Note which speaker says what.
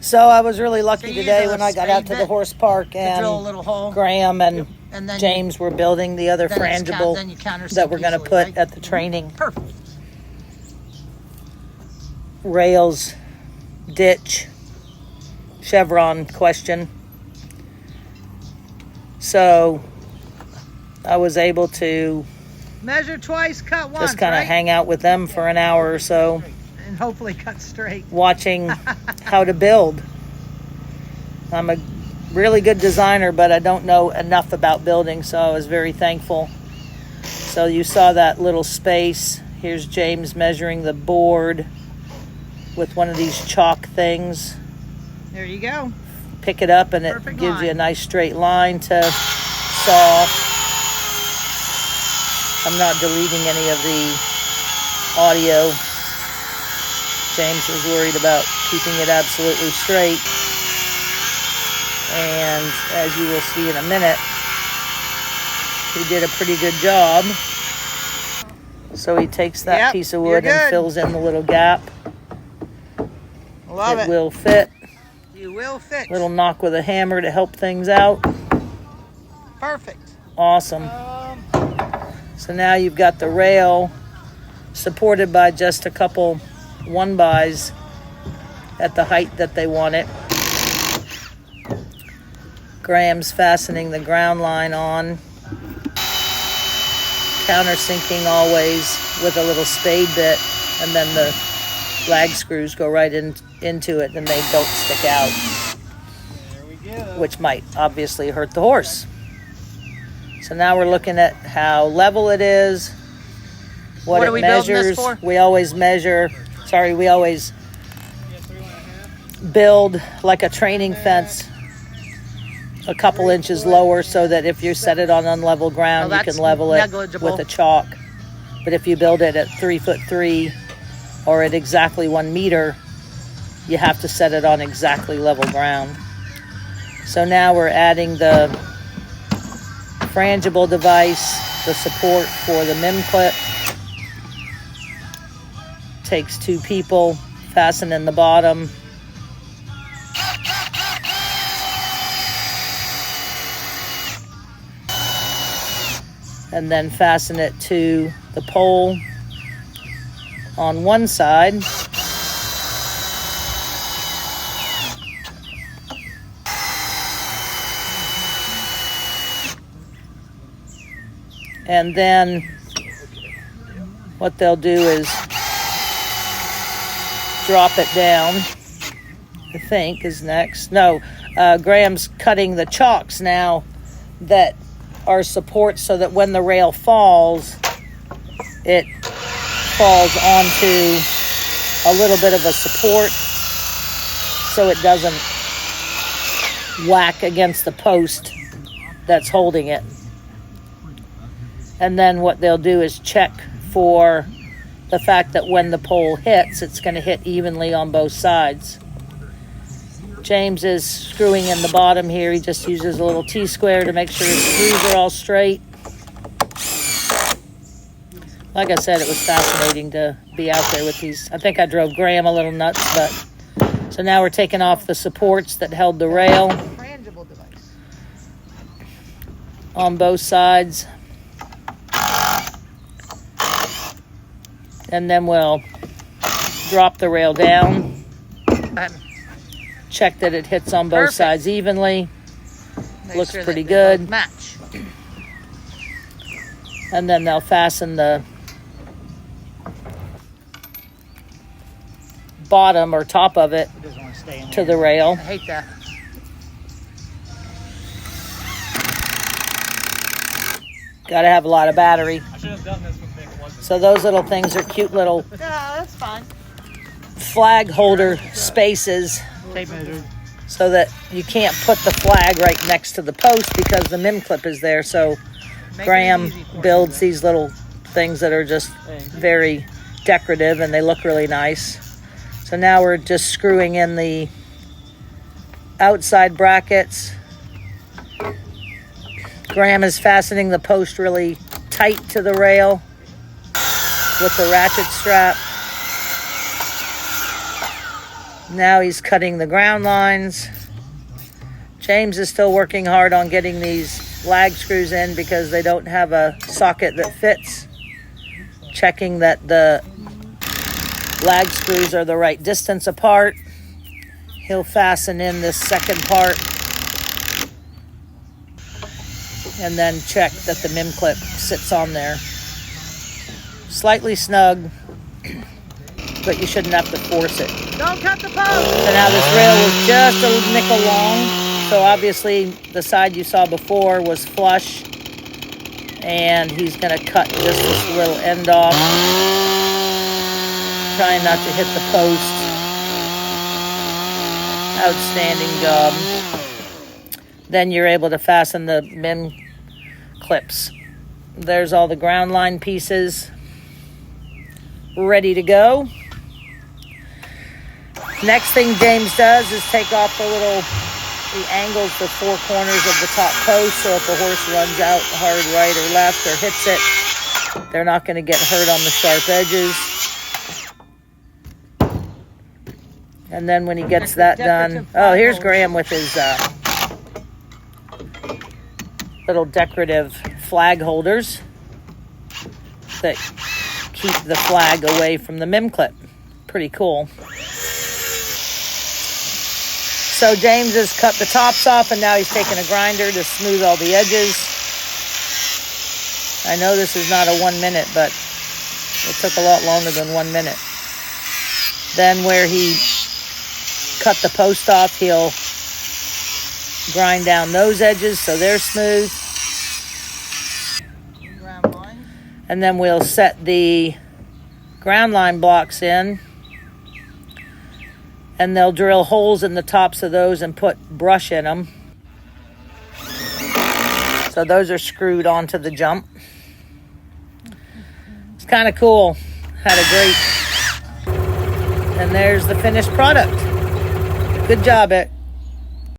Speaker 1: So I was really lucky
Speaker 2: So you
Speaker 1: today
Speaker 2: use a
Speaker 1: when I got out to the
Speaker 2: spade
Speaker 1: horse park
Speaker 2: drill a
Speaker 1: and
Speaker 2: little hole.
Speaker 1: Graham and
Speaker 2: And then
Speaker 1: James were building the other
Speaker 2: then
Speaker 1: frangible
Speaker 2: then you countersink
Speaker 1: that we're going to
Speaker 2: easily,
Speaker 1: put
Speaker 2: right?
Speaker 1: at the training.
Speaker 2: Perfect.
Speaker 1: Rails, ditch, chevron question. So I was able to
Speaker 2: Measure twice, cut once.
Speaker 1: just kind of
Speaker 2: right?
Speaker 1: hang out with them for an hour or so,
Speaker 2: And hopefully cut straight.
Speaker 1: watching how to build. I'm a really good designer, but I don't know enough about building, so I was very thankful. So you saw that little space. Here's James measuring the board with one of these chalk things.
Speaker 2: There you go.
Speaker 1: Pick it up and it
Speaker 2: Perfect
Speaker 1: gives you a
Speaker 2: line.
Speaker 1: nice straight line to saw. I'm not deleting any of the audio. James was worried about keeping it absolutely straight. And as you will see in a minute, he did a pretty good job. So he takes that piece of wood and fills in the little gap.
Speaker 2: Love it.
Speaker 1: Will fit.
Speaker 2: You will fit.
Speaker 1: Little knock with a hammer to help things out.
Speaker 2: Perfect.
Speaker 1: Awesome. So now you've got the rail supported by just a couple 1-bys at the height that they want it. Graham's fastening the ground line on. Countersinking always with a little spade bit, and then the lag screws go right into it and they don't stick out.
Speaker 2: There we go.
Speaker 1: Which might obviously hurt the horse. So now we're looking at how level it is, what it measures. We always measure, we always build like a training fence a couple inches lower so that if you set it on unlevel ground, you can level it with a chalk. But if you build it at 3'3" or at exactly 1 meter, you have to set it on exactly level ground. So now we're adding the frangible device, the support for the mim clip. Takes 2 people, fasten in the bottom. And then fasten it to the pole on one side. And then what they'll do is drop it down, I think is next. No, Graham's cutting the chocks now that are supports so that when the rail falls, it falls onto a little bit of a support so it doesn't whack against the post that's holding it. And then what they'll do is check for the fact that when the pole hits, it's going to hit evenly on both sides. James is screwing in the bottom here. He just uses a little T-square to make sure his screws are all straight. Like I said, it was fascinating to be out there with these. I think I drove Graham a little nuts, but so now we're taking off the supports that held the rail on both sides. And then we'll drop the rail down. Check that it hits on both sides evenly. Looks pretty good.
Speaker 2: Match.
Speaker 1: And then they'll fasten the bottom or top of it to the rail.
Speaker 2: I hate that.
Speaker 1: Got to have a lot of battery.
Speaker 3: I should have done this with Nick.
Speaker 1: So those little things are cute little
Speaker 2: that's fine.
Speaker 1: flag holder spaces
Speaker 2: Tape measure.
Speaker 1: so that you can't put the flag right next to the post because the mim clip is there. So Graham builds these little things that are just very decorative and they look really nice. So now we're just screwing in the outside brackets. Graham is fastening the post really tight to the rail with the ratchet strap. Now he's cutting the ground lines. James is still working hard on getting these lag screws in because they don't have a socket that fits. Checking that the lag screws are the right distance apart. He'll fasten in this second part and then check that the MIM clip sits on there. Slightly snug, but you shouldn't have to force it.
Speaker 2: Don't cut the post.
Speaker 1: So now this rail was just a nickel long. So obviously the side you saw before was flush, and he's going to cut just this little end off, trying not to hit the post. Outstanding job. Then you're able to fasten the MIM clips. There's all the ground line pieces ready to go. Next thing James does is take off the angles, the four corners of the top post, so if the horse runs out hard right or left or hits it, they're not going to get hurt on the sharp edges. And then when he gets that done, oh, here's Graham with his little decorative flag holders that keep the flag away from the MIM clip. Pretty cool. So James has cut the tops off, and now he's taking a grinder to smooth all the edges. I know this is not a 1 minute, but it took a lot longer than 1 minute. Then where he cut the post off, he'll grind down those edges so they're smooth. And then we'll set the ground line blocks in. And they'll drill holes in the tops of those and put brush in them. So those are screwed onto the jump. It's kind of cool. Had a great... And there's the finished product. Good job, Ed.